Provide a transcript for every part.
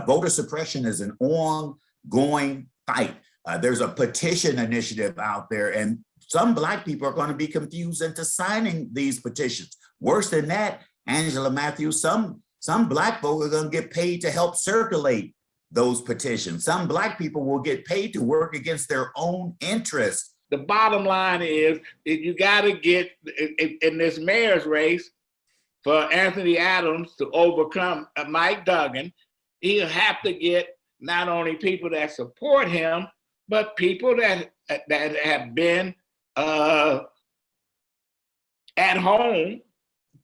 Voter suppression is an ongoing fight. There's a petition initiative out there, and some Black people are going to be confused into signing these petitions. Worse than that, Angela Matthews, some Black folk are going to get paid to help circulate those petitions. Some Black people will get paid to work against their own interests. The bottom line is you got to get in this mayor's race for Anthony Adams to overcome Mike Duggan. He'll have to get not only people that support him, but people that have been at home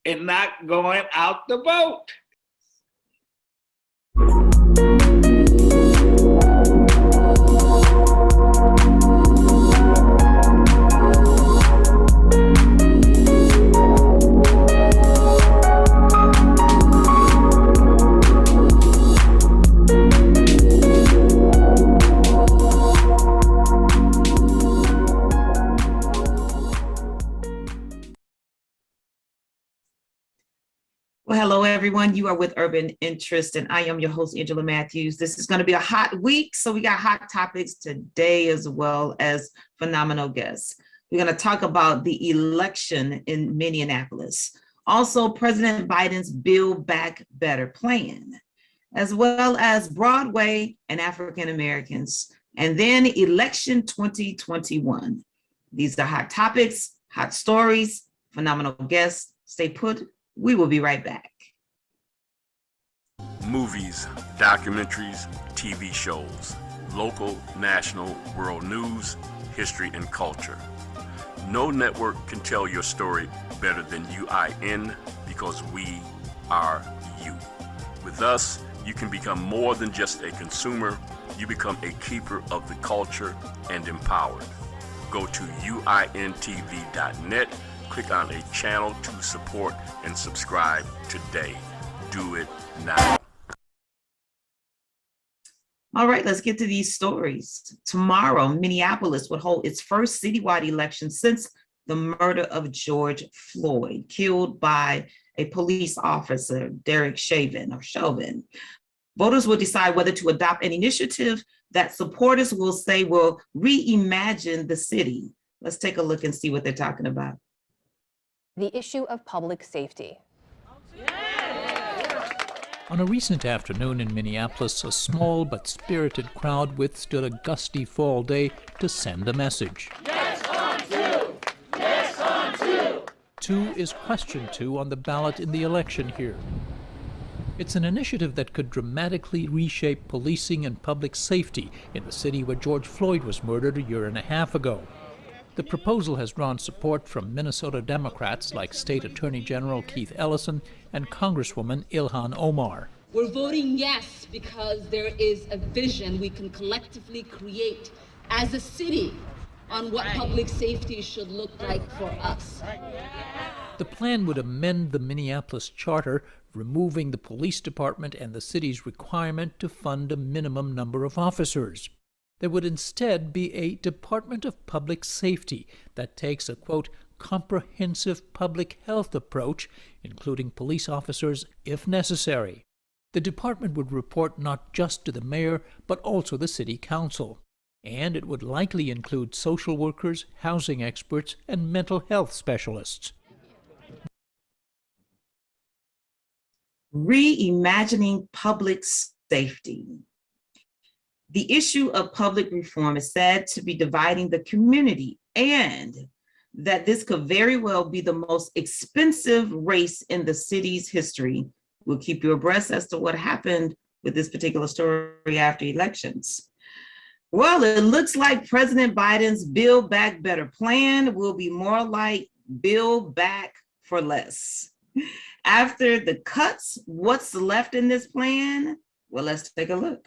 and not going out to vote. Well, hello, everyone. You are with Urban Interest, and I am your host, Angela Matthews. This is going to be a hot week, so we got hot topics today as well as phenomenal guests. We're going to talk about the election in Minneapolis, also President Biden's Build Back Better plan, as well as Broadway and African Americans, and then election 2021. These are hot topics, hot stories, phenomenal guests. Stay put. We will be right back. Movies, documentaries, TV shows, local, national, world news, history, and culture. No network can tell your story better than UIN because we are you. With us, you can become more than just a consumer. You become a keeper of the culture and empowered. Go to uintv.net. Click on a channel to support and subscribe today. Do it now. All right, let's get to these stories. Tomorrow, Minneapolis would hold its first citywide election since the murder of George Floyd, killed by a police officer, Derek Chauvin. Voters will decide whether to adopt an initiative that supporters will say will reimagine the city. Let's take a look and see what they're talking about. The issue of public safety. On a recent afternoon in Minneapolis, a small but spirited crowd withstood a gusty fall day to send a message. Yes on 2! Yes on 2! 2 is question 2 on the ballot in the election here. It's an initiative that could dramatically reshape policing and public safety in the city where George Floyd was murdered a year and a half ago. The proposal has drawn support from Minnesota Democrats like State Attorney General Keith Ellison and Congresswoman Ilhan Omar. We're voting yes because there is a vision we can collectively create as a city on what public safety should look like for us. The plan would amend the Minneapolis Charter, removing the police department and the city's requirement to fund a minimum number of officers. There would instead be a Department of Public Safety that takes a, quote, comprehensive public health approach, including police officers if necessary. The department would report not just to the mayor, but also the city council. And it would likely include social workers, housing experts, and mental health specialists. Reimagining public safety. The issue of public reform is said to be dividing the community, and that this could very well be the most expensive race in the city's history. We'll keep you abreast as to what happened with this particular story after elections. Well, it looks like President Biden's Build Back Better plan will be more like Build Back for Less. After the cuts, what's left in this plan? Well, let's take a look.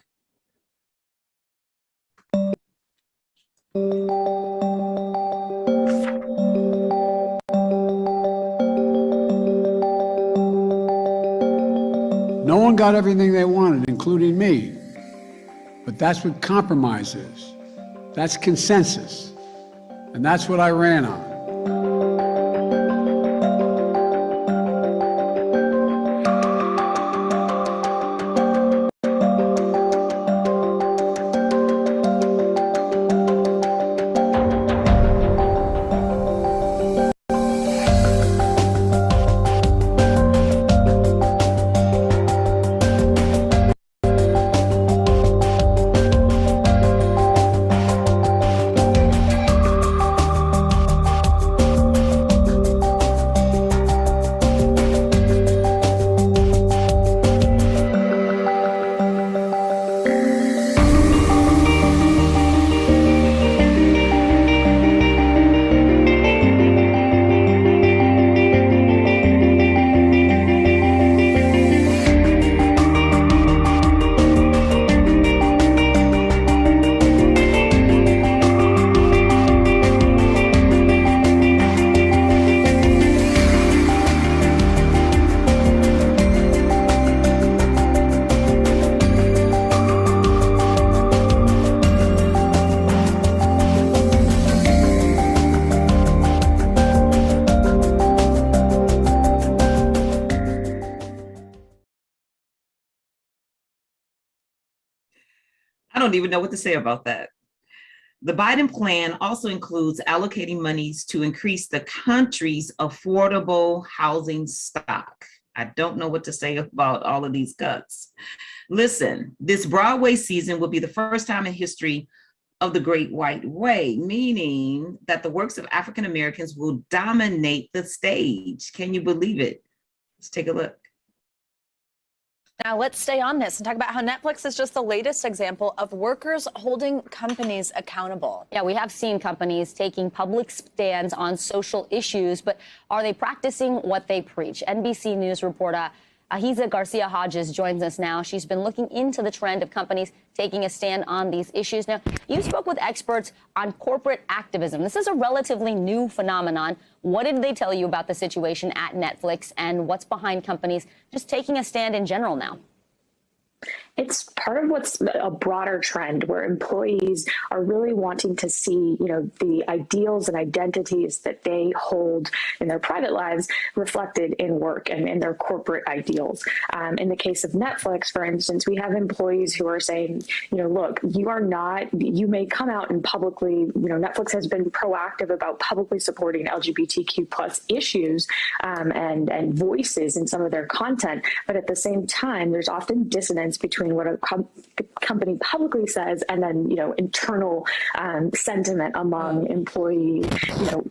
No one got everything they wanted, including me. But that's what compromise is. That's consensus. And that's what I ran on. I don't even know what to say about that. The Biden plan also includes allocating monies to increase the country's affordable housing stock. I don't know what to say about all of these cuts. Listen, this Broadway season will be the first time in history of the Great White Way, meaning that the works of African Americans will dominate the stage. Can you believe it? Let's take a look. Now let's stay on this and talk about how Netflix is just the latest example of workers holding companies accountable. Yeah, we have seen companies taking public stands on social issues, but are they practicing what they preach? NBC News reporter Ahiza Garcia Hodges joins us now. She's been looking into the trend of companies taking a stand on these issues. Now, you spoke with experts on corporate activism. This is a relatively new phenomenon. What did they tell you about the situation at Netflix and what's behind companies just taking a stand in general now? It's part of what's a broader trend where employees are really wanting to see, the ideals and identities that they hold in their private lives reflected in work and in their corporate ideals. In the case of Netflix, for instance, we have employees who are saying, look, you may come out and publicly, Netflix has been proactive about publicly supporting LGBTQ plus issues and voices in some of their content. But at the same time, there's often dissonance between what a company publicly says and then, internal sentiment among employee,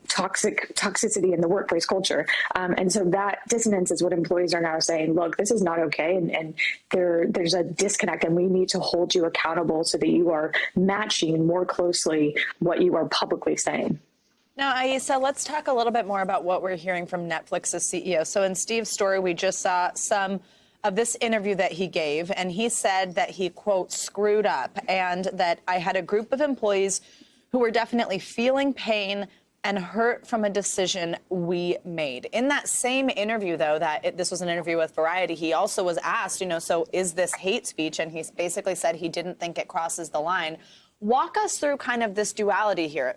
toxicity in the workplace culture. And so that dissonance is what employees are now saying, look, this is not okay. And there's a disconnect and we need to hold you accountable so that you are matching more closely what you are publicly saying. Now, Aisa, let's talk a little bit more about what we're hearing from Netflix's CEO. So in Steve's story, we just saw some of this interview that he gave, and he said that he, quote, screwed up, and that I had a group of employees who were definitely feeling pain and hurt from a decision we made. In that same interview, though, this was an interview with Variety, he also was asked, so is this hate speech? And he basically said he didn't think it crosses the line. Walk us through kind of this duality here.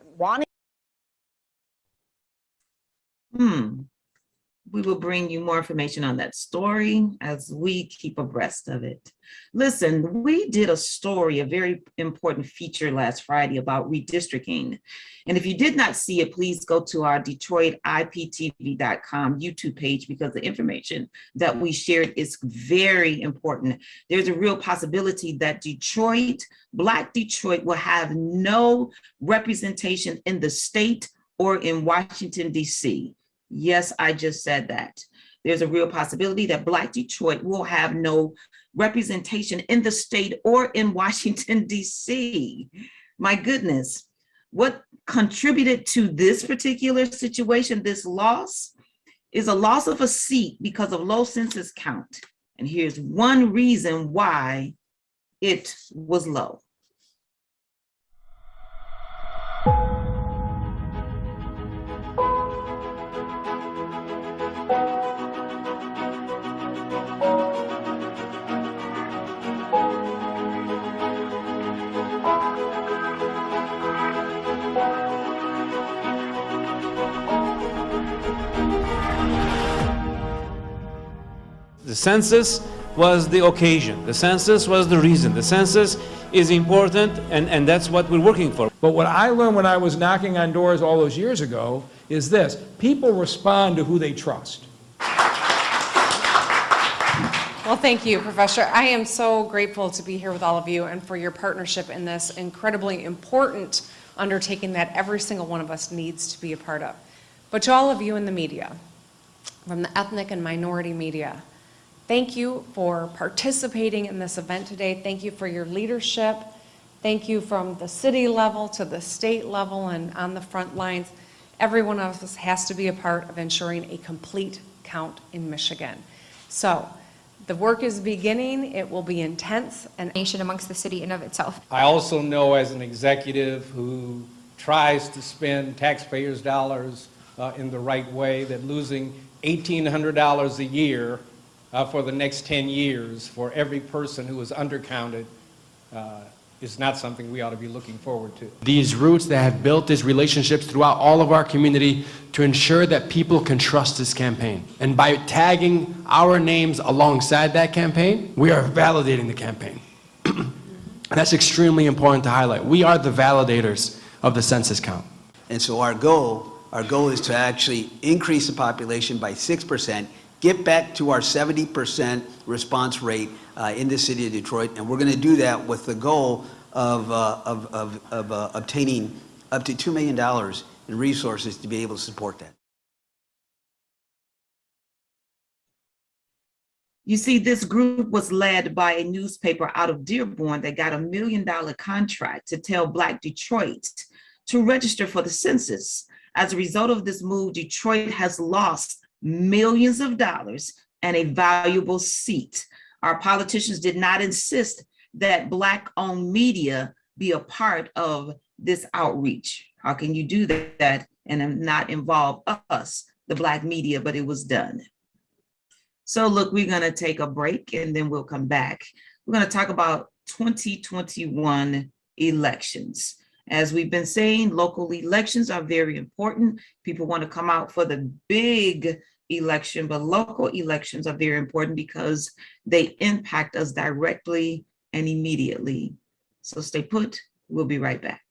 We will bring you more information on that story as we keep abreast of it. Listen, we did a story, a very important feature last Friday about redistricting. And if you did not see it, please go to our DetroitIPTV.com YouTube page because the information that we shared is very important. There's a real possibility that Black Detroit will have no representation in the state or in Washington, D.C. Yes, I just said that. There's a real possibility that Black Detroit will have no representation in the state or in Washington, D.C. My goodness, what contributed to this particular situation, this loss, is a loss of a seat because of low census count. And here's one reason why it was low. The census was the occasion. The census was the reason. The census is important, and that's what we're working for. But what I learned when I was knocking on doors all those years ago is this: people respond to who they trust. Well, thank you, Professor. I am so grateful to be here with all of you and for your partnership in this incredibly important undertaking that every single one of us needs to be a part of. But to all of you in the media, from the ethnic and minority media, thank you for participating in this event today. Thank you for your leadership. Thank you from the city level to the state level and on the front lines. Every one of us has to be a part of ensuring a complete count in Michigan. So the work is beginning. It will be intense and nation amongst the city in of itself. I also know as an executive who tries to spend taxpayers' dollars in the right way that losing $1,800 a year for the next 10 years for every person who is undercounted is not something we ought to be looking forward to. These roots that have built these relationships throughout all of our community to ensure that people can trust this campaign. And by tagging our names alongside that campaign, we are validating the campaign. That's extremely important to highlight. We are the validators of the census count. And so our goal is to actually increase the population by 6%, get back to our 70% response rate in the city of Detroit, and we're going to do that with the goal of obtaining up to $2 million in resources to be able to support that. You see, this group was led by a newspaper out of Dearborn that got $1 million contract to tell Black Detroit to register for the census. As a result of this move, Detroit has lost millions of dollars and a valuable seat. Our politicians did not insist that Black-owned media be a part of this outreach. How can you do that and not involve us, the Black media, but it was done. So look, we're gonna take a break and then we'll come back. We're gonna talk about 2021 elections. As we've been saying, local elections are very important. People want to come out for the big election, but local elections are very important because they impact us directly and immediately. So stay put, we'll be right back.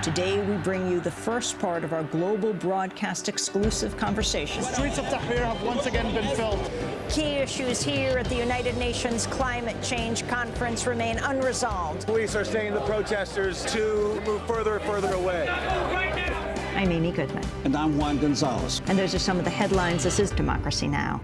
Today, we bring you the first part of our global broadcast exclusive conversation. The streets of Tahrir have once again been filled. Key issues here at the United Nations Climate Change Conference remain unresolved. Police are saying the protesters to move further and further away. I'm Amy Goodman. And I'm Juan Gonzalez. And those are some of the headlines. This is Democracy Now!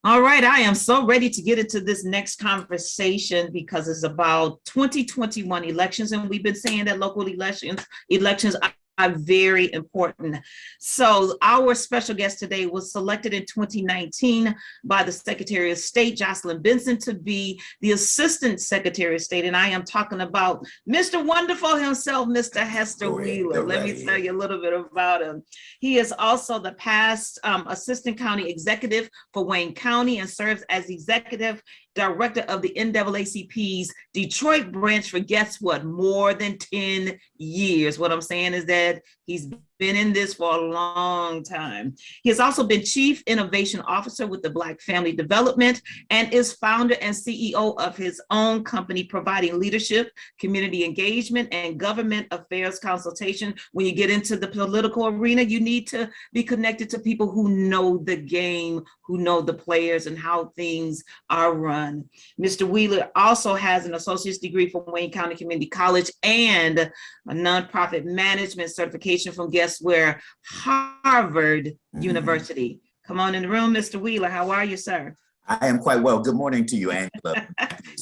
All right, I am so ready to get into this next conversation because it's about 2021 elections, and we've been saying that local elections are very important. So our special guest today was selected in 2019 by the Secretary of State, Jocelyn Benson, to be the Assistant Secretary of State. And I am talking about Mr. Wonderful himself, Mr. Hester Wheeler. Let me tell you a little bit about him. He is also the past Assistant County Executive for Wayne County and serves as Executive Director of the NAACP's Detroit branch for, guess what, more than 10 years. What I'm saying is that he's been in this for a long time. He has also been Chief Innovation Officer with the Black Family Development and is founder and CEO of his own company, providing leadership, community engagement, and government affairs consultation. When you get into the political arena, you need to be connected to people who know the game, who know the players and how things are run. Mr. Wheeler also has an associate's degree from Wayne County Community College and a nonprofit management certification from, guess where, Harvard University. Come on in the room, Mr. Wheeler. How are you, sir? I am quite well. Good morning to you, Angela.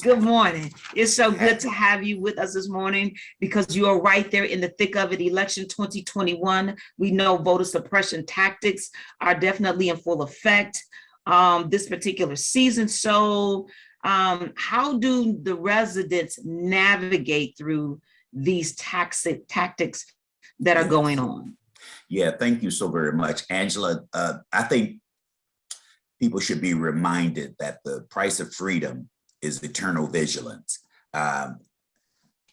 Good morning. It's so good to have you with us this morning because you are right there in the thick of it. Election 2021. We know voter suppression tactics are definitely in full effect this particular season. So how do the residents navigate through these tactics that are going on? Yeah, thank you so very much, Angela. I think people should be reminded that the price of freedom is eternal vigilance.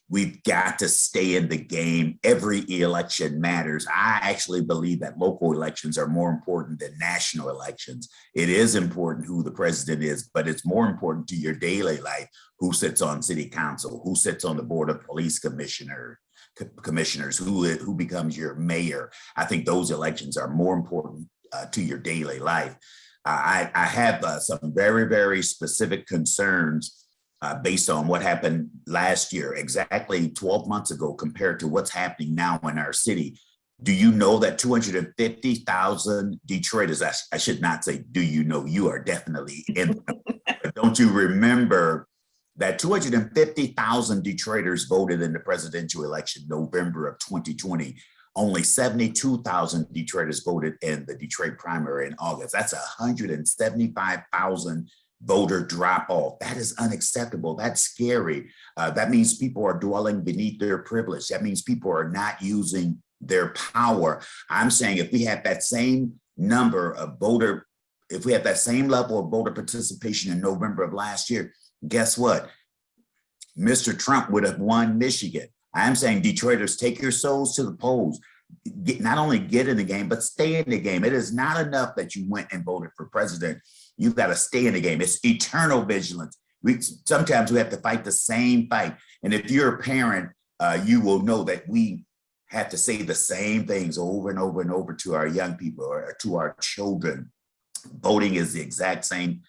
We've got to stay in the game. Every election matters. I actually believe that local elections are more important than national elections. It is important who the president is, but it's more important to your daily life, who sits on city council, who sits on the board of police commissioners, who becomes your mayor. I think those elections are more important to your daily life. I have some very, very specific concerns based on what happened last year, exactly 12 months ago, compared to what's happening now in our city. Do you know that 250,000 Detroiters, I should not say, do you know, you are definitely in, but don't you remember that 250,000 Detroiters voted in the presidential election, November of 2020. Only 72,000 Detroiters voted in the Detroit primary in August. That's 175,000 voter drop off. That is unacceptable. That's scary. That means people are dwelling beneath their privilege. That means people are not using their power. I'm saying if we had that same number of if we had that same level of voter participation in November of last year, guess what? Mr. Trump would have won Michigan. I'm saying, Detroiters, take your souls to the polls. not only get in the game, but stay in the game. It is not enough that you went and voted for president. You've got to stay in the game. It's eternal vigilance. Sometimes we have to fight the same fight. And if you're a parent, you will know that we have to say the same things over and over and over to our young people or to our children. Voting is the exact same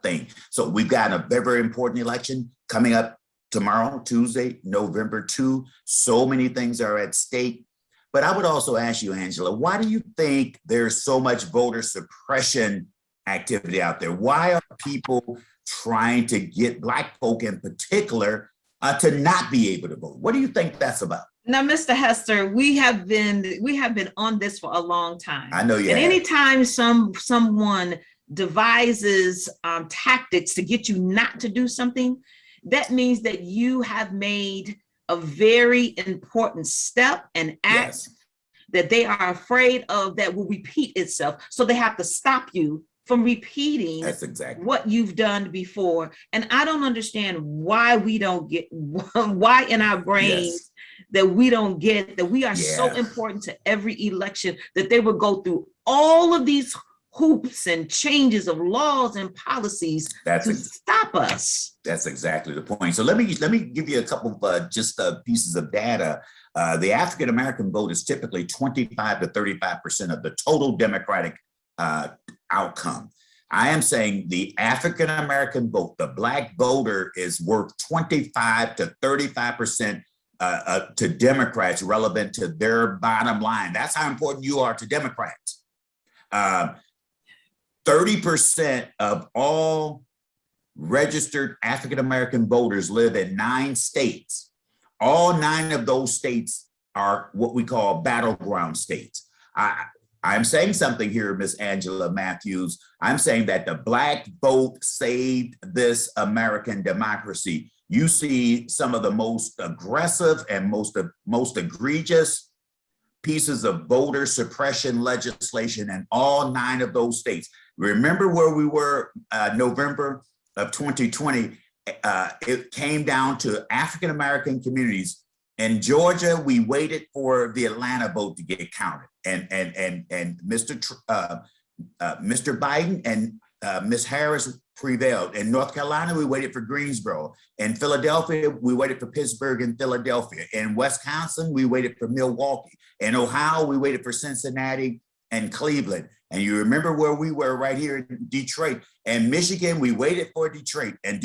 thing. So we've got a very, very important election coming up tomorrow, Tuesday, November 2. So many things are at stake. But I would also ask you, Angela, why do you think there's so much voter suppression activity out there? Why are people trying to get Black folk in particular to not be able to vote? What do you think that's about? Now, Mr. Hester, we have been on this for a long time. I know you and have. anytime someone devises tactics to get you not to do something, that means that you have made a very important step and act that they are afraid of that will repeat itself. So they have to stop you from repeating what you've done before. And I don't understand why we don't get, why in our brains that we don't get that we are so important to every election that they would go through all of these hoops and changes of laws and policies to stop us. That's exactly the point. So let me give you a couple of pieces of data. The African American vote is typically 25 to 35% of the total Democratic outcome. I am saying the African American vote, the Black voter, is worth 25 to 35% to Democrats relevant to their bottom line. That's how important you are to Democrats. 30% of all registered African American voters live in 9 states. All 9 of those states are what we call battleground states. I'm saying something here, Miss Angela Matthews. I'm saying that the Black vote saved this American democracy. You see some of the most aggressive and most egregious pieces of voter suppression legislation in all 9 of those states. Remember where we were November of 2020, it came down to African American communities. In Georgia, we waited for the Atlanta vote to get counted, and Mr. Biden and Ms. Harris prevailed. In North Carolina, we waited for Greensboro. In Philadelphia, we waited for Pittsburgh and Philadelphia. In Wisconsin, we waited for Milwaukee. In Ohio, we waited for Cincinnati and Cleveland. And you remember where we were right here in Detroit. And Michigan, we waited for Detroit, and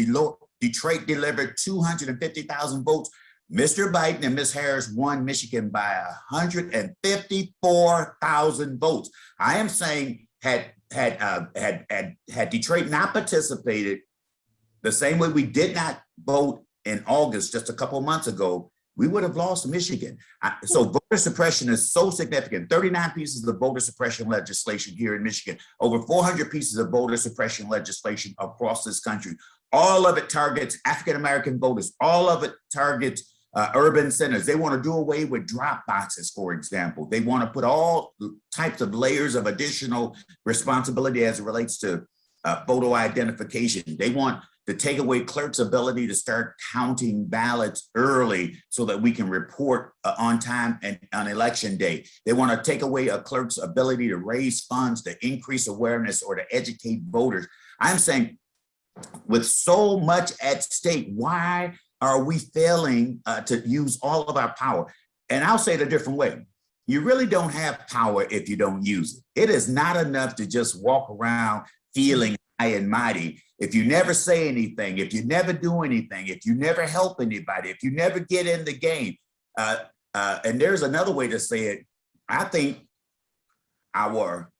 Detroit delivered 250,000 votes. Mr. Biden and Ms. Harris won Michigan by 154,000 votes. I am saying had Detroit not participated the same way we did not vote in August just a couple of months ago, we would have lost Michigan. So voter suppression is so significant. 39 pieces of voter suppression legislation here in Michigan, over 400 pieces of voter suppression legislation across this country. All of it targets African-American voters. All of it targets urban centers. They want to do away with drop boxes, for example. They want to put all types of layers of additional responsibility as it relates to photo identification. They want to take away clerks' ability to start counting ballots early so that we can report on time and on election day. They want to take away a clerk's ability to raise funds, to increase awareness, or to educate voters. I'm saying with so much at stake, why are we failing to use all of our power? And I'll say it a different way. You really don't have power if you don't use it. It is not enough to just walk around feeling high and mighty. If you never say anything, if you never do anything, if you never help anybody, if you never get in the game. And there's another way to say it. I think our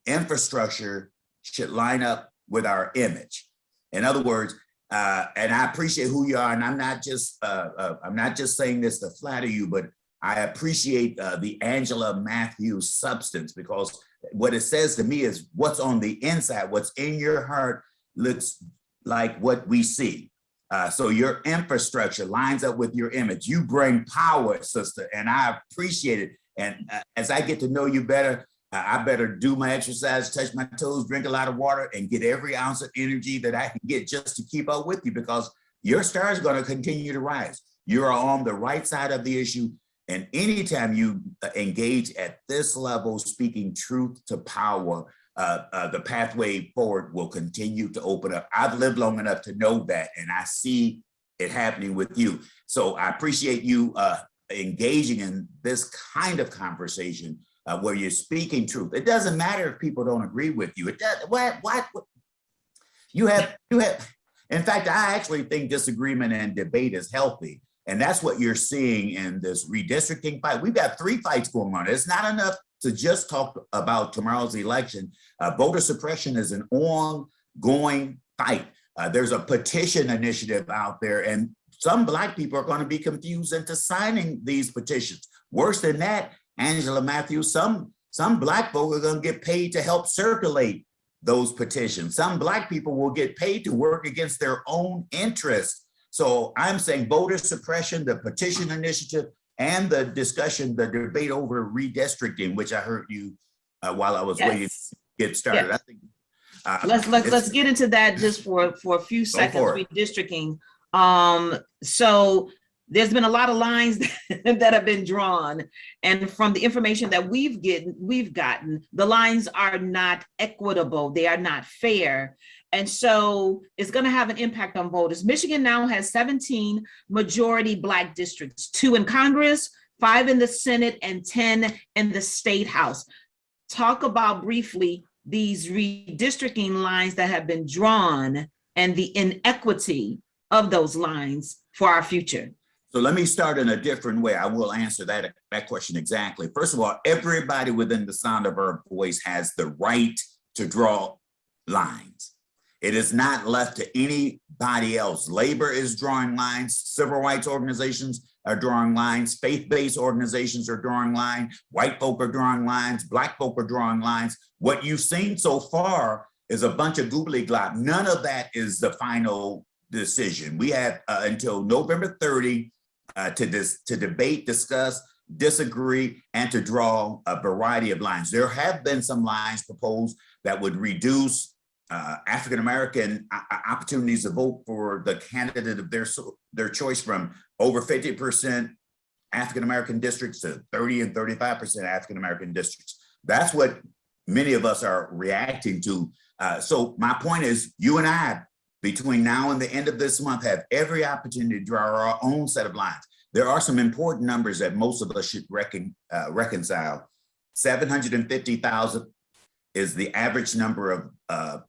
infrastructure should line up with our image. In other words, and I appreciate who you are, and I'm not just saying this to flatter you, but I appreciate the Angela Matthews substance, because what it says to me is what's on the inside, what's in your heart looks like what we see. So your infrastructure lines up with your image. You bring power, sister, and I appreciate it. And as I get to know you better, I better do my exercise, touch my toes, drink a lot of water, and get every ounce of energy that I can get just to keep up with you, because your star is going to continue to rise. You are on the right side of the issue. And anytime you engage at this level, speaking truth to power, the pathway forward will continue to open up. I've lived long enough to know that, and I see it happening with you. So I appreciate you engaging in this kind of conversation where you're speaking truth. It doesn't matter if people don't agree with you. It does. What you have. In fact, I actually think disagreement and debate is healthy. And that's what you're seeing in this redistricting fight. We've got 3 fights going on. It's not enough to just talk about tomorrow's election. Voter suppression is an ongoing fight. There's a petition initiative out there, and some Black people are going to be confused into signing these petitions. Worse than that, Angela Matthews, some Black folk are going to get paid to help circulate those petitions. Some Black people will get paid to work against their own interests. So I'm saying voter suppression, the petition initiative, and the discussion, the debate over redistricting, which I heard you while I was waiting to get started. Yes. I think let's get into that just for a few seconds. Redistricting. So there's been a lot of lines that have been drawn, and from the information that we've gotten, the lines are not equitable. They are not fair. And so it's going to have an impact on voters. Michigan now has 17 majority Black districts, 2 in Congress, 5 in the Senate, and 10 in the State House. Talk about briefly these redistricting lines that have been drawn and the inequity of those lines for our future. So let me start in a different way. I will answer that question exactly. First of all, everybody within the sound of our voice has the right to draw lines. It is not left to anybody else. Labor is drawing lines. Civil rights organizations are drawing lines. Faith-based organizations are drawing lines. White folk are drawing lines. Black folk are drawing lines. What you've seen so far is a bunch of googly glop. None of that is the final decision. We have until November 30 to debate, discuss, disagree, and to draw a variety of lines. There have been some lines proposed that would reduce African-American opportunities to vote for the candidate of their choice from over 50% African-American districts to 30 and 35% African-American districts. That's what many of us are reacting to. So my point is, you and I, between now and the end of this month, have every opportunity to draw our own set of lines. There are some important numbers that most of us should reconcile. 750,000 is the average number of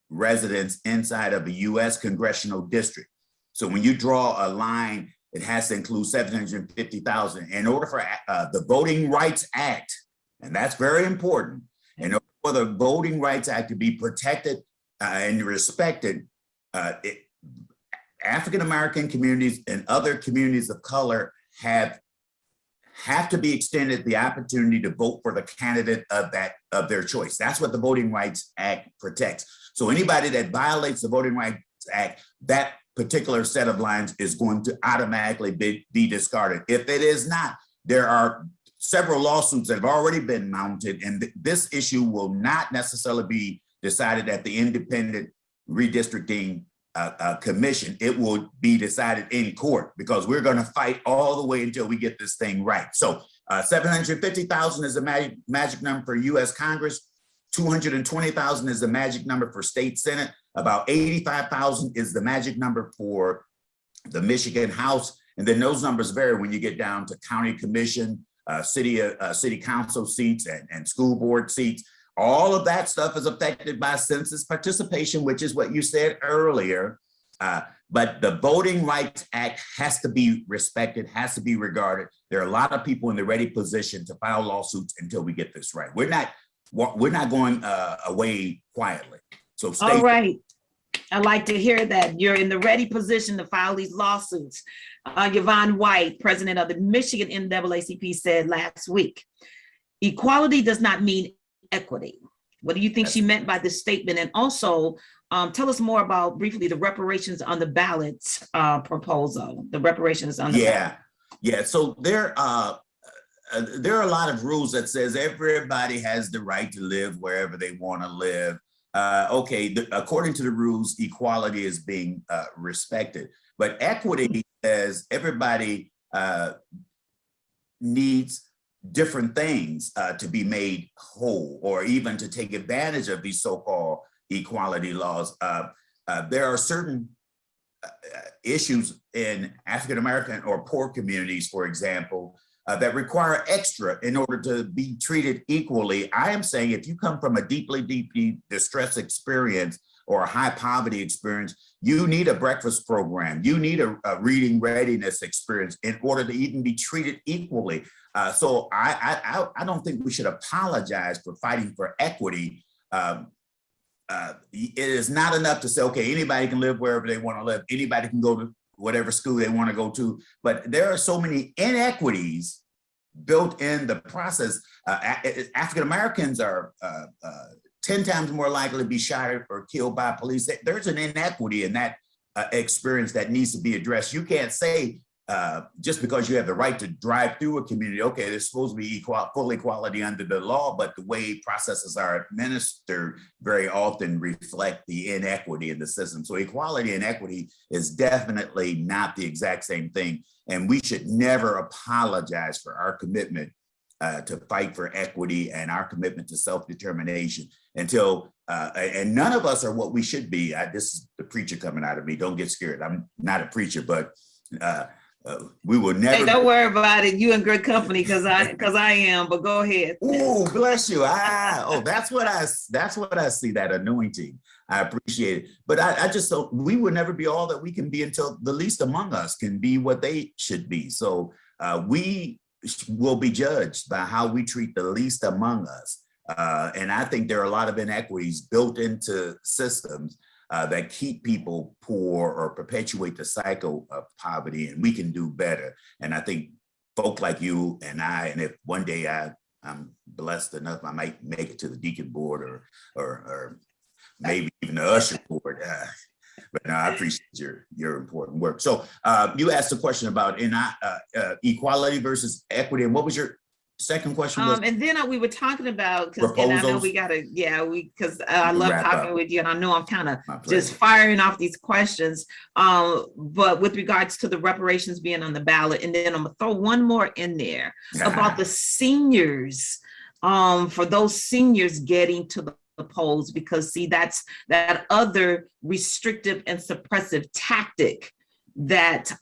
residents inside of a US congressional district. So when you draw a line, it has to include 750,000. In order for the Voting Rights Act, and that's very important, in order for the Voting Rights Act to be protected and respected, African-American communities and other communities of color have to be extended the opportunity to vote for the candidate of their choice. That's what the Voting Rights Act protects. So anybody that violates the Voting Rights Act, that particular set of lines is going to automatically be discarded. If it is not, there are several lawsuits that have already been mounted, and this issue will not necessarily be decided at the independent redistricting commission. It will be decided in court, because we're going to fight all the way until we get this thing right. So 750,000 is the magic number for US Congress. 220,000 is the magic number for state Senate. About 85,000 is the magic number for the Michigan House. And then those numbers vary when you get down to county commission, city council seats, and school board seats. All of that stuff is affected by census participation, which is what you said earlier. But the Voting Rights Act has to be respected, has to be regarded. There are a lot of people in the ready position to file lawsuits until we get this right. We're not going away quietly. So stay. All right. I like to hear that you're in the ready position to file these lawsuits. Yvonne White, president of the Michigan NAACP, said last week, equality does not mean equity. What do you think she meant by this statement? And also, tell us more about briefly the reparations on the ballot proposal. The reparations on the ballot. Yeah. So there are a lot of rules that says everybody has the right to live wherever they want to live. According to the rules, equality is being respected, but equity says everybody needs different things to be made whole, or even to take advantage of these so-called equality laws. There are certain issues in African-American or poor communities, for example, that require extra in order to be treated equally. I am saying if you come from a deeply, deeply distressed experience or a high poverty experience, you need a breakfast program. You need a reading readiness experience in order to even be treated equally. So I don't think we should apologize for fighting for equity. It is not enough to say, okay, anybody can live wherever they want to live. Anybody can go to whatever school they want to go to. But there are so many inequities built in the process. African Americans are 10 times more likely to be shot or killed by police. There's an inequity in that experience that needs to be addressed. You can't say just because you have the right to drive through a community, okay, there's supposed to be full equality under the law, but the way processes are administered very often reflect the inequity in the system. So equality and equity is definitely not the exact same thing. And we should never apologize for our commitment to fight for equity and our commitment to self-determination until, and none of us are what we should be. This is the preacher coming out of me. Don't get scared. I'm not a preacher, but we will never. Hey, don't worry about it. You in good company, because I am. But go ahead. Oh, bless you. That's what I see. That anointing. I appreciate it. But I just so we will never be all that we can be until the least among us can be what they should be. So we will be judged by how we treat the least among us. And I think there are a lot of inequities built into systems that keep people poor or perpetuate the cycle of poverty, and we can do better. And I think folk like you and I, and if one day I'm blessed enough, I might make it to the deacon board or maybe even the usher board. But no, I appreciate your important work. So you asked a question about equality versus equity, and what was your second question? And then we were talking about, and I know we gotta, because I love talking with you, and I know I'm kind of just firing off these questions. But with regards to the reparations being on the ballot, and then I'm gonna throw one more in there about the seniors, for those seniors getting to the polls, because see, that's that other restrictive and suppressive tactic that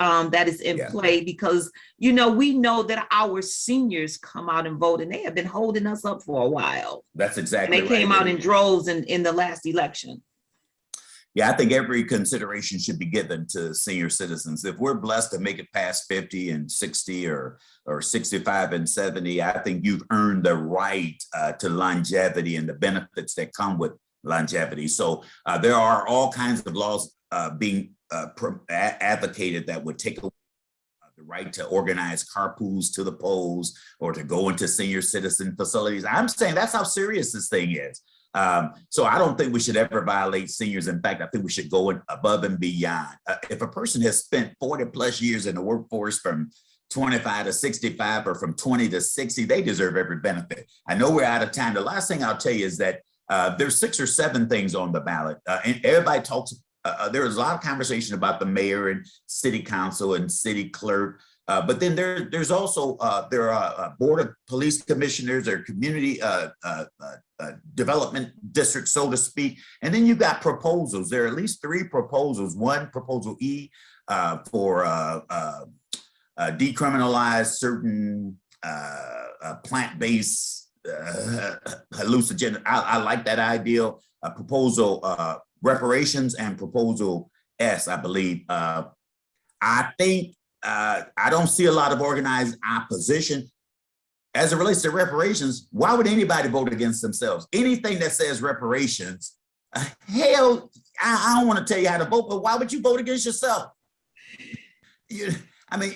is in play, because we know that our seniors come out and vote, and they have been holding us up for a while. That's exactly right. They came out in droves in the last election. Yeah, I think every consideration should be given to senior citizens. If we're blessed to make it past 50 and 60 or 65 and 70, I think you've earned the right to longevity and the benefits that come with longevity. So there are all kinds of laws being advocated that would take away the right to organize carpools to the polls or to go into senior citizen facilities. I'm saying that's how serious this thing is. So I don't think we should ever violate seniors. In fact, I think we should go above and beyond. If a person has spent 40 plus years in the workforce from 25 to 65 or from 20 to 60, they deserve every benefit. I know we're out of time. The last thing I'll tell you is that there's 6 or 7 things on the ballot, and everybody talks. There is a lot of conversation about the mayor and city council and city clerk, but then there's also there are board of police commissioners or community development districts, so to speak, and then you've got proposals. There are at least 3 proposals. One, proposal E, for decriminalize certain plant-based hallucinogen. I like that idea. Proposal reparations, and proposal S, I believe. I think I don't see a lot of organized opposition. As it relates to reparations, why would anybody vote against themselves? Anything that says reparations, hell, I don't want to tell you how to vote, but why would you vote against yourself? I mean,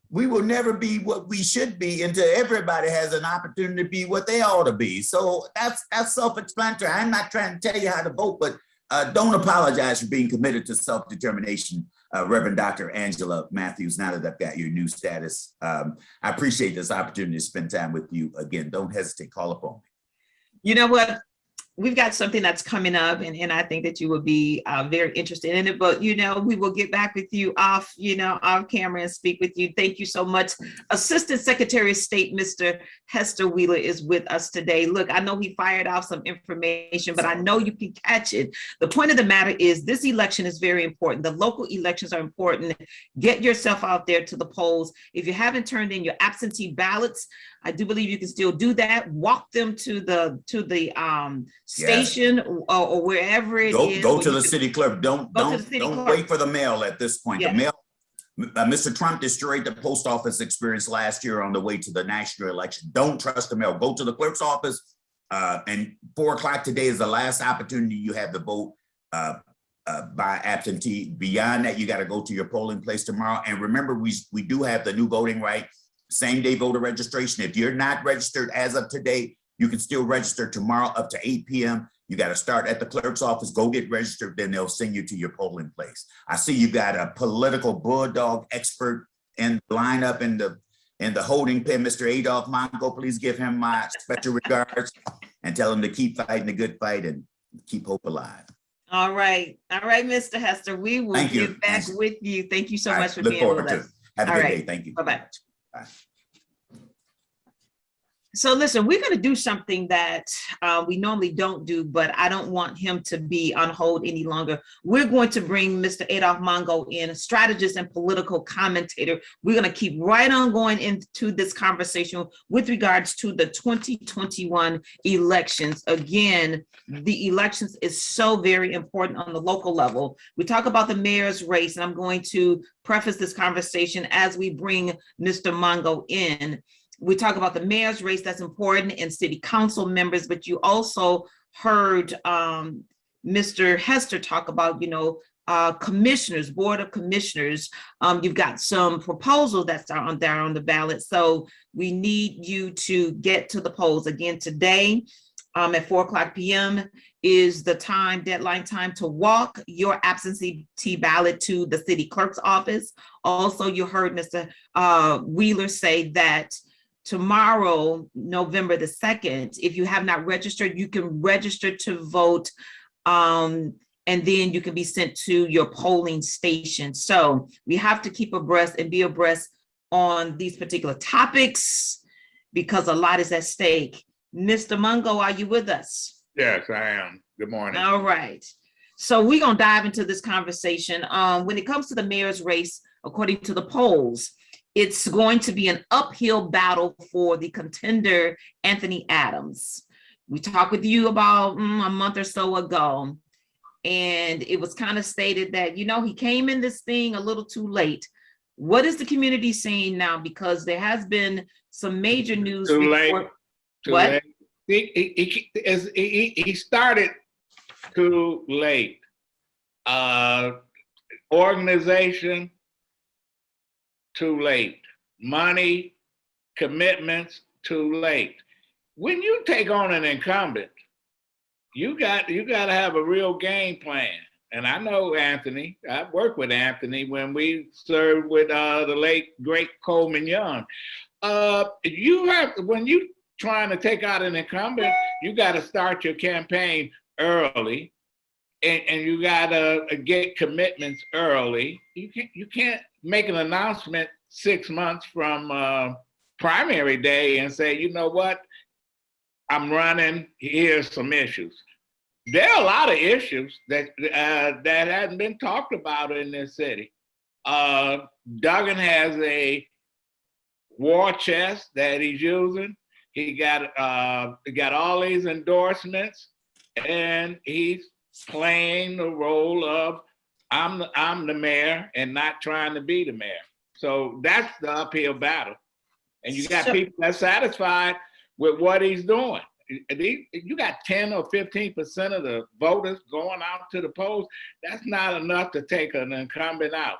we will never be what we should be until everybody has an opportunity to be what they ought to be. So that's self-explanatory. I'm not trying to tell you how to vote, but don't apologize for being committed to self-determination, Reverend Dr. Angela Matthews, now that I've got your new status. I appreciate this opportunity to spend time with you again. Don't hesitate, call upon me. You know what? we've got something that's coming up, and I think that you will be very interested in it. But we will get back with you off camera and speak with you. Thank you so much. Assistant Secretary of State, Mr. Hester Wheeler, is with us today. Look, I know he fired off some information, but I know you can catch it. The point of the matter is this election is very important. The local elections are important. Get yourself out there to the polls. If you haven't turned in your absentee ballots, I do believe you can still do that. Walk them to the station or wherever it is. Go to the city clerk. Don't wait for the mail at this point. Yeah. The mail. Mr. Trump destroyed the post office experience last year on the way to the national election. Don't trust the mail. Go to the clerk's office. And 4 o'clock today is the last opportunity you have to vote by absentee. Beyond that, you got to go to your polling place tomorrow. And remember, we do have the new voting right, same day voter registration. If you're not registered as of today, you can still register tomorrow up to 8 p.m. You got to start at the clerk's office, go get registered, then they'll send you to your polling place. I see you got a political bulldog expert in lineup in the holding pen, Mr. Adolph Mongo. Please give him my special regards and tell him to keep fighting the good fight and keep hope alive. All right, Mr. Hester, we will get back with you. Thank you so much for being with us. Have a good day. Thank you. Bye-bye. Bye. So listen, we're going to do something that we normally don't do, but I don't want him to be on hold any longer. We're going to bring Mr. Adolph Mongo in, a strategist and political commentator. We're going to keep right on going into this conversation with regards to the 2021 elections. Again, the elections is so very important on the local level. We talk about the mayor's race, and I'm going to preface this conversation as we bring Mr. Mongo in. We talk about the mayor's race, that's important, and city council members, but you also heard Mr. Hester talk about, commissioners, board of commissioners. You've got some proposals that are on the ballot. So we need you to get to the polls. Again, today at 4 o'clock p.m. is the deadline time to walk your absentee ballot to the city clerk's office. Also, you heard Mr. Wheeler say that tomorrow, November the 2nd, if you have not registered, you can register to vote, and then you can be sent to your polling station. So we have to keep abreast and be abreast on these particular topics because a lot is at stake. Mr. Mongo, are you with us? Yes, I am. Good morning. All right. So we're going to dive into this conversation. When it comes to the mayor's race, according to the polls, it's going to be an uphill battle for the contender, Anthony Adams. We talked with you about a month or so ago, and it was kind of stated that, he came in this thing a little too late. What is the community saying now? Because there has been some major news. Too late. What? He started too late. Organization, too late. Money, commitments, too late. When you take on an incumbent, you got to have a real game plan. And I know Anthony. I worked with Anthony when we served with the late great Coleman Young. When you trying to take out an incumbent, you got to start your campaign early. And you gotta get commitments early. You can't make an announcement 6 months from primary day and say, you know what, I'm running. Here's some issues. There are a lot of issues that hadn't been talked about in this city. Duggan has a war chest that he's using. He got all these endorsements, and he's playing the role of I'm the mayor and not trying to be the mayor. So that's the uphill battle. And you got people that's satisfied with what he's doing. You got 10 or 15% of the voters going out to the polls. That's not enough to take an incumbent out.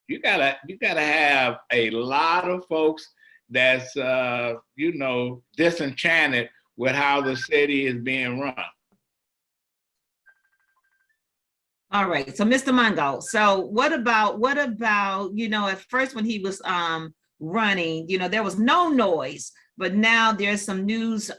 You gotta have a lot of folks that's disenchanted with how the city is being run. All right, so Mr. Mongo, so what about, at first when he was running, there was no noise, but now there's some news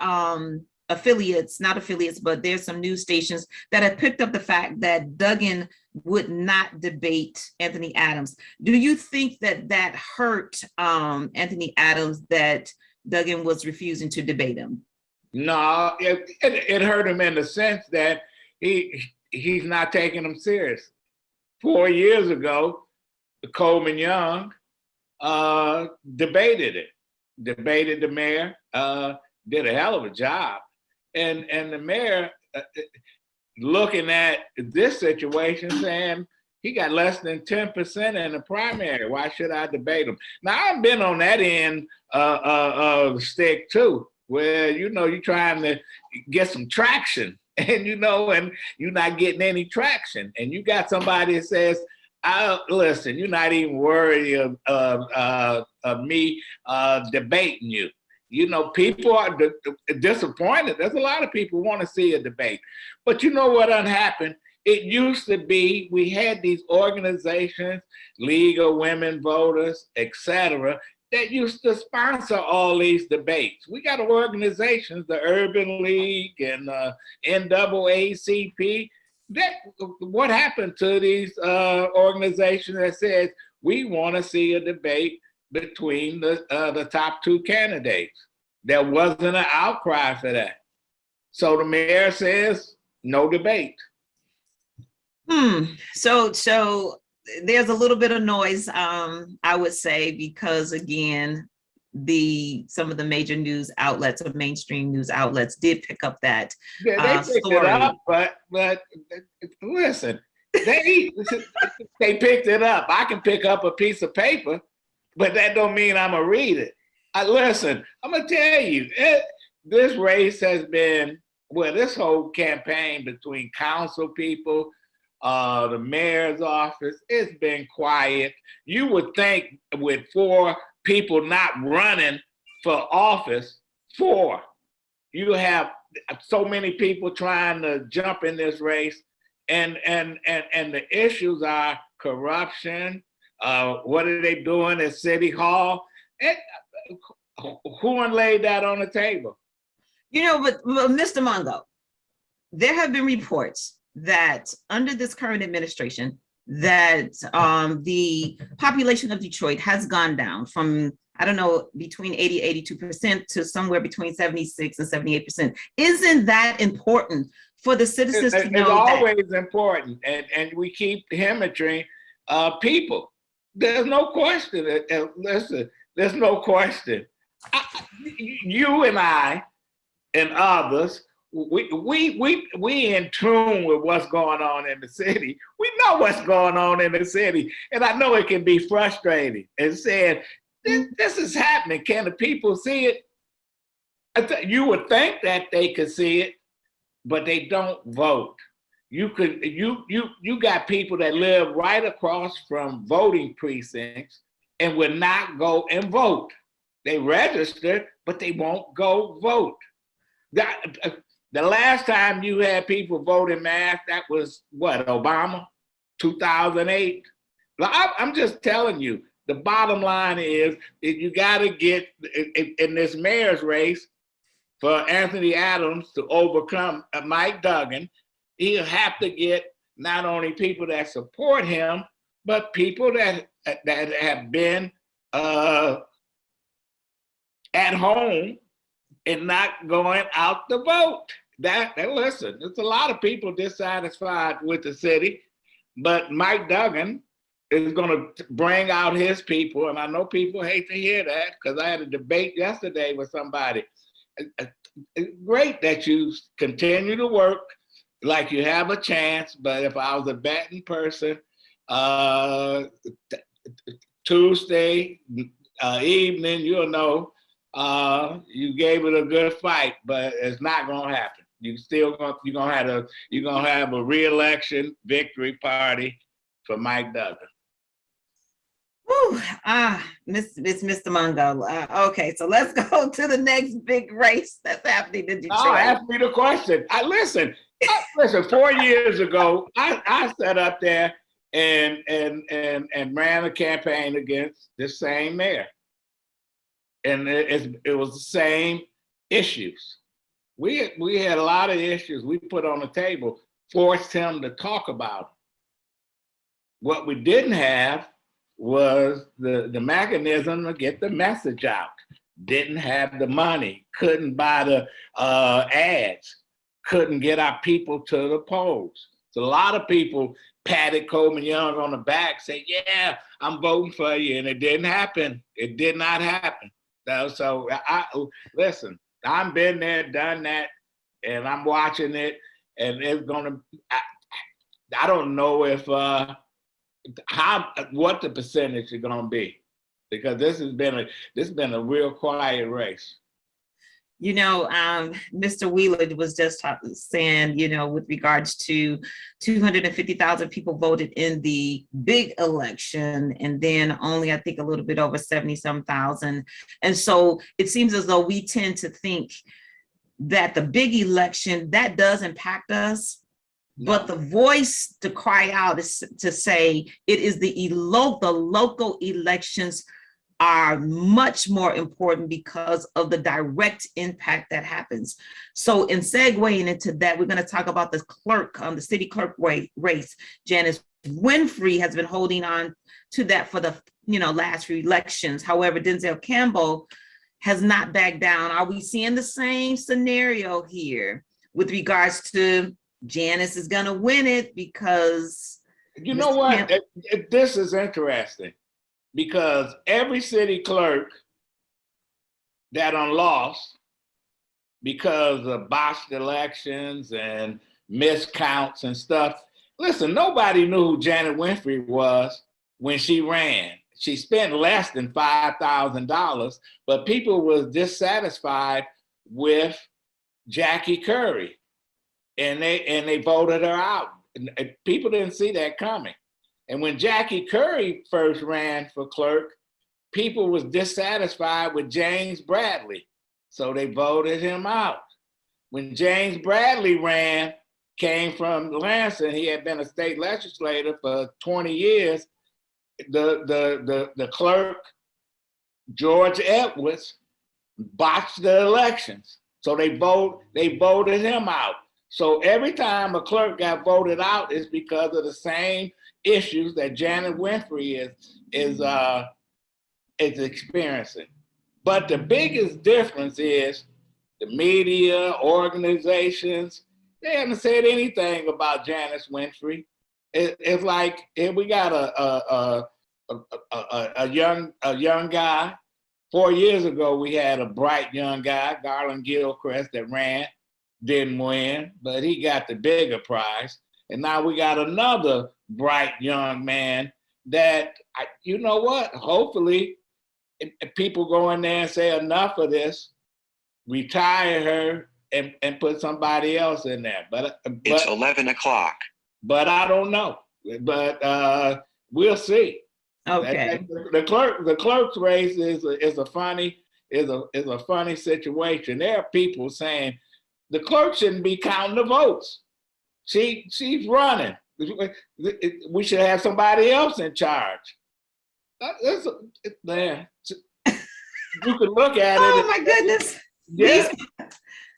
affiliates, not affiliates, but there's some news stations that have picked up the fact that Duggan would not debate Anthony Adams. Do you think that that hurt Anthony Adams, that Duggan was refusing to debate him? No, it hurt him in the sense that he's not taking him serious. 4 years ago, Coleman Young debated the mayor, did a hell of a job. And the mayor looking at this situation saying, he got less than 10% in the primary. Why should I debate him? Now, I've been on that end of the stick too, where, you're trying to get some traction and, and you're not getting any traction. And you got somebody that says, listen, you're not even worthy of me debating you. People are disappointed. There's a lot of people who want to see a debate. But you know what happened? It used to be, we had these organizations, League of Women Voters, etc., that used to sponsor all these debates. We got organizations, the Urban League and NAACP. What happened to these organizations that says, we want to see a debate between the top two candidates? There wasn't an outcry for that. So the mayor says, no debate. So there's a little bit of noise, I would say, because again, some of the major news outlets or mainstream news outlets did pick up that They picked story. it up, but listen, they picked it up. I can pick up a piece of paper, but that don't mean I'm gonna read it. Listen, I'm gonna tell you, this race has been, this whole campaign between council people, the mayor's office, it's been quiet. You would think with 4 people not running for office, 4, you have so many people trying to jump in this race, and the issues are corruption. What are they doing at City Hall? Who laid that on the table? But Mr. Mongo, there have been reports that under this current administration, that the population of Detroit has gone down from, I don't know, between 80, 82% to somewhere between 76 and 78%. Isn't that important for the citizens to know? It's always important, and we keep hemorrhaging people. There's no question. Listen, there's no question. You and I and others, we in tune with what's going on in the city. We know what's going on in the city, and I know it can be frustrating and saying, this is happening. Can the people see it? You would think that they could see it, but they don't vote. You got people that live right across from voting precincts and will not go and vote. They register, but they won't go vote. The last time you had people vote in mass, that was what, Obama, 2008? I'm just telling you, the bottom line is that you got to get in this mayor's race for Anthony Adams to overcome Mike Duggan. He'll have to get not only people that support him, but people that have been at home and not going out to vote. Listen, there's a lot of people dissatisfied with the city, but Mike Duggan is going to bring out his people, and I know people hate to hear that because I had a debate yesterday with somebody. It's great that you continue to work like you have a chance, but if I was a betting person, Tuesday evening, you'll know you gave it a good fight, but it's not gonna happen. You're gonna have a re-election victory party for Mike Duggan. Whew, it's Mr. Mongo. Okay, so let's go to the next big race that's happening in Detroit. Oh, ask me the question. Listen, 4 years ago, I sat up there and ran a campaign against this same mayor. And it was the same issues. We had a lot of issues we put on the table, forced him to talk about. What we didn't have was the mechanism to get the message out. Didn't have the money, couldn't buy the ads, couldn't get our people to the polls. So a lot of people patted Coleman Young on the back, say, yeah, I'm voting for you. And it didn't happen. It did not happen. So listen, I've been there, done that, and I'm watching it, and it's gonna, I don't know if, what the percentage is gonna be, because this has been a real quiet race. You know, Mr. Wheeler was just saying, you know, with regards to 250,000 people voted in the big election, and then only, I think, a little bit over 70-some thousand. And so it seems as though we tend to think that the big election, that does impact us. No. But the voice to cry out is to say it is the local elections are much more important because of the direct impact that happens. So in segueing into that, we're going to talk about the clerk, the city clerk race. Janice Winfrey has been holding on to that for the last few elections. However, Denzel Campbell has not backed down. Are we seeing the same scenario here with regards to Janice is going to win it? Because you know what, this is interesting. Because every city clerk that lost because of botched elections and miscounts and stuff. Listen, nobody knew who Janet Winfrey was when she ran. She spent less than $5,000, but people was dissatisfied with Jackie Curry, and they voted her out. And people didn't see that coming. And when Jackie Curry first ran for clerk, people was dissatisfied with James Bradley, so they voted him out. When James Bradley ran, came from Lansing, he had been a state legislator for 20 years, the clerk, George Edwards, botched the elections. So they voted him out. So every time a clerk got voted out, it's because of the same issues that Janet Winfrey is experiencing. But the biggest difference is the media, organizations, they haven't said anything about Janice Winfrey. It's like we got a young guy. 4 years ago, we had a bright young guy, Garland Gilchrist, that ran, didn't win, but he got the bigger prize. And now we got another bright young man that, you know what, hopefully if people go in there and say enough of this, retire her and put somebody else in there. But it's 11 o'clock. But I don't know. But we'll see. Okay. The clerk's race is a funny situation. There are people saying the clerk shouldn't be counting the votes. She's running. We should have somebody else in charge. Man, you can look at it. Oh my goodness. Yeah.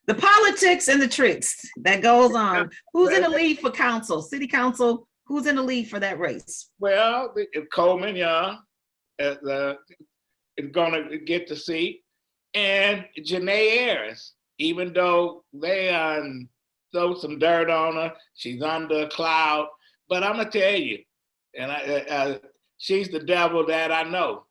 The politics and the tricks that goes on. Who's in the lead for council, city council? Who's in the lead for that race? Well, Coleman Young is going to get the seat, and Janae Ayers, even though they throw some dirt on her, she's under a cloud. But I'm gonna tell you, and she's the devil that I know,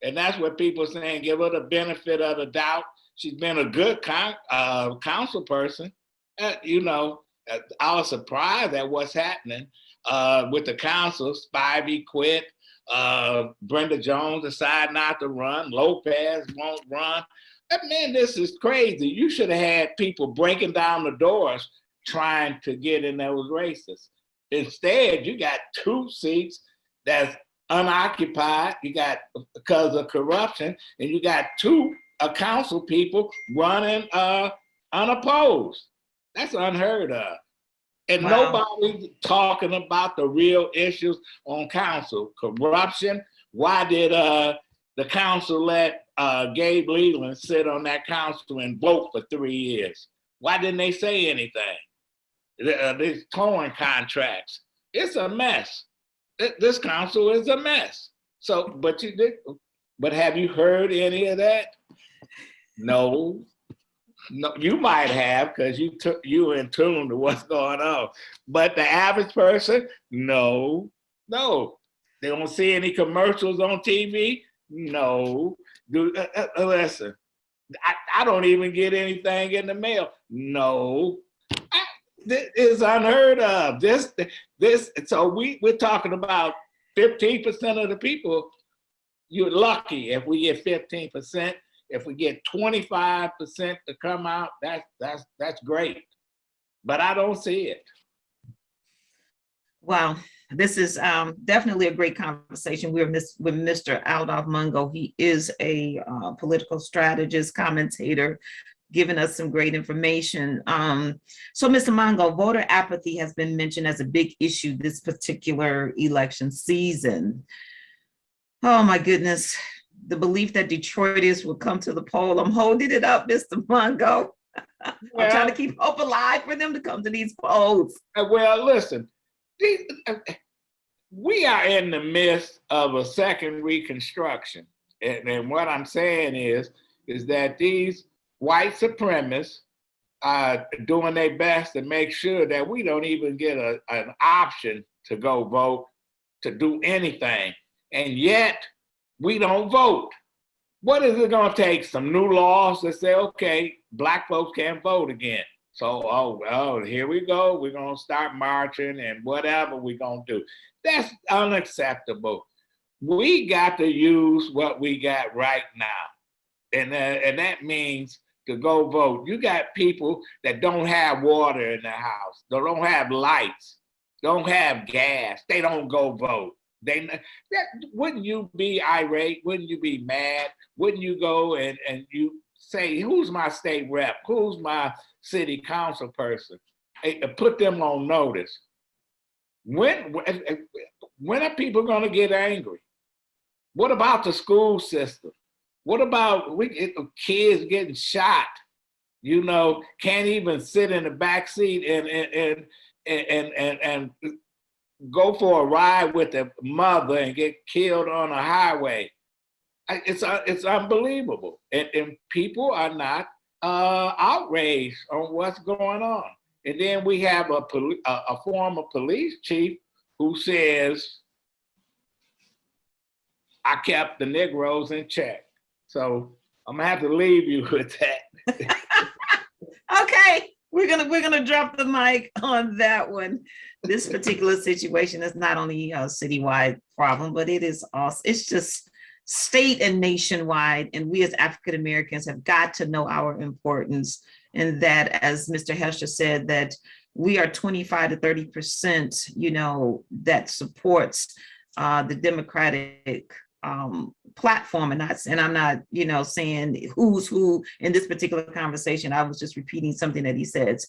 and that's what people are saying. Give her the benefit of the doubt. She's been a good council person. I was surprised at what's happening with the council. Spivey quit. Brenda Jones decided not to run. Lopez won't run. Man, this is crazy. You should have had people breaking down the doors trying to get in those races. Instead, you got 2 seats that's unoccupied. You got, because of corruption, and you got 2 council people running unopposed. That's unheard of. And nobody's talking about the real issues on council. Corruption. Why did the council let Gabe Leland sit on that council and vote for 3 years? Why didn't they say anything? These towing contracts, it's a mess. This council is a mess. So, but have you heard any of that? No. No, you might have, because you in tune to what's going on. But the average person, no. They don't see any commercials on TV. No. Listen, I don't even get anything in the mail. No. This is unheard of. So we're talking about 15% of the people. You're lucky if we get 15%. If we get 25% to come out, that's great. But I don't see it. Wow, this is definitely a great conversation. We're with Mr. Adolph Mongo. He is a political strategist, commentator, giving us some great information. So, Mr. Mongo, voter apathy has been mentioned as a big issue this particular election season. Oh my goodness. The belief that Detroiters will come to the poll. I'm holding it up, Mr. Mongo. I'm trying to keep hope alive for them to come to these polls. Well, listen, we are in the midst of a second Reconstruction. And what I'm saying is that these white supremacists are doing their best to make sure that we don't even get an option to go vote, to do anything. And yet, we don't vote. What is it going to take? Some new laws to say, okay, Black folks can't vote again. So, oh, here we go. We're going to start marching and whatever we're going to do. That's unacceptable. We got to use what we got right now. And that means to go vote. You got people that don't have water in their house. They don't have lights. Don't have gas. They don't go vote. Wouldn't you be irate? Wouldn't you be mad? Wouldn't you go and you say, who's my state rep? Who's my city council person? Put them on notice. When are people going to get angry? What about the school system? What about kids getting shot? You know, can't even sit in the back seat and go for a ride with the mother and get killed on a highway. It's unbelievable. And people are not outraged on what's going on. And then we have a former police chief who says, I kept the Negroes in check. So I'm gonna have to leave you with that. Okay, we're gonna drop the mic on that one. This particular situation is not only a citywide problem, but it is also, it's just state and nationwide. And we as African Americans have got to know our importance. And that, as Mr. Hester said, that we are 25 to 30%, you know, that supports the Democratic platform. And I'm not, you know, saying who's who in this particular conversation. I was just repeating something that he says.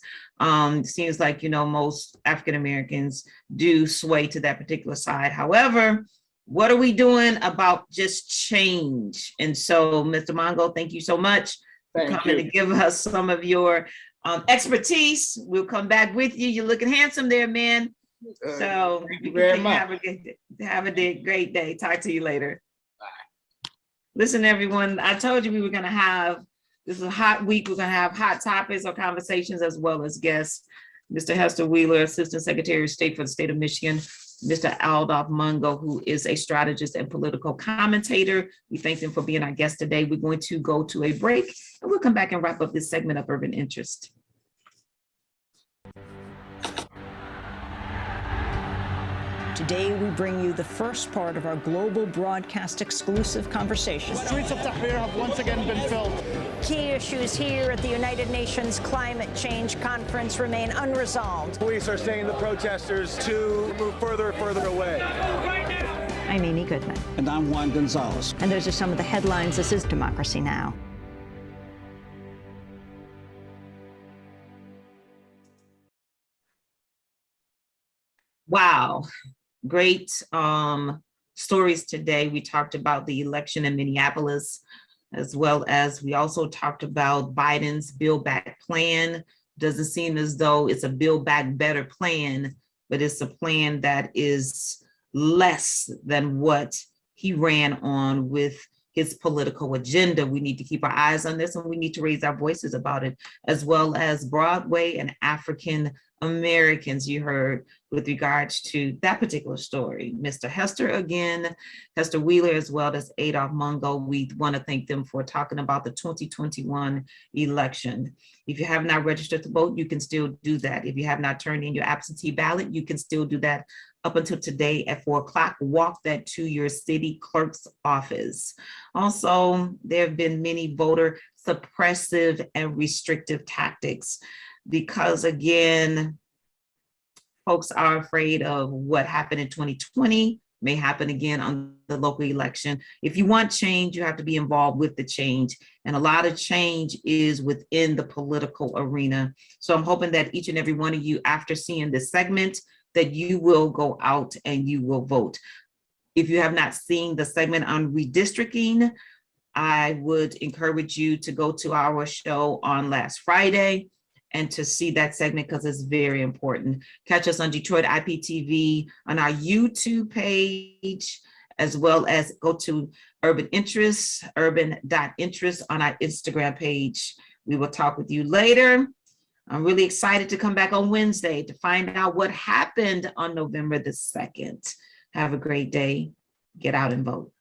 Seems like, you know, most African Americans do sway to that particular side. However, what are we doing about just change? And so, Mr. Mongo, thank you so much for coming to give us some of your expertise. We'll come back with you. You're looking handsome there, man. So thank you very much. Have a great day. Talk to you later. Bye. Listen, everyone, I told you we were going to have, this is a hot week. We're going to have hot topics or conversations as well as guests. Mr. Hester Wheeler, Assistant Secretary of State for the state of Michigan. Mr. Adolph Mongo, who is a strategist and political commentator. We thank him for being our guest today. We're going to go to a break and we'll come back and wrap up this segment of Urban Interest. Today, we bring you the first part of our global broadcast exclusive conversation. The streets of Tahrir have once again been filled. Key issues here at the United Nations Climate Change Conference remain unresolved. Police are saying the protesters to move further and further away. I'm Amy Goodman. And I'm Juan Gonzalez. And those are some of the headlines. This is Democracy Now! Wow. Great stories today. We talked about the election in Minneapolis, as well as we also talked about Biden's Build Back plan. doesn't seem as though it's a Build Back Better plan, but it's a plan that is less than what he ran on with his political agenda. We need to keep our eyes on this, and we need to raise our voices about it, as well as Broadway and African Americans, you heard, with regards to that particular story. Mr. Hester again, Hester Wheeler, as well as Adolph Mongo. We want to thank them for talking about the 2021 election. If you have not registered to vote, you can still do that. If you have not turned in your absentee ballot, you can still do that up until today at 4 o'clock. Walk that to your city clerk's office. Also, there have been many voter suppressive and restrictive tactics because, again, folks are afraid of what happened in 2020 may happen again on the local election. If you want change, you have to be involved with the change. And a lot of change is within the political arena. So I'm hoping that each and every one of you, after seeing this segment, that you will go out and you will vote. If you have not seen the segment on redistricting, I would encourage you to go to our show on last Friday and to see that segment because it's very important. Catch us on Detroit IPTV on our YouTube page, as well as go to urban.interest on our Instagram page. We will talk with you later. I'm really excited to come back on Wednesday to find out what happened on November the 2nd. Have a great day. Get out and vote.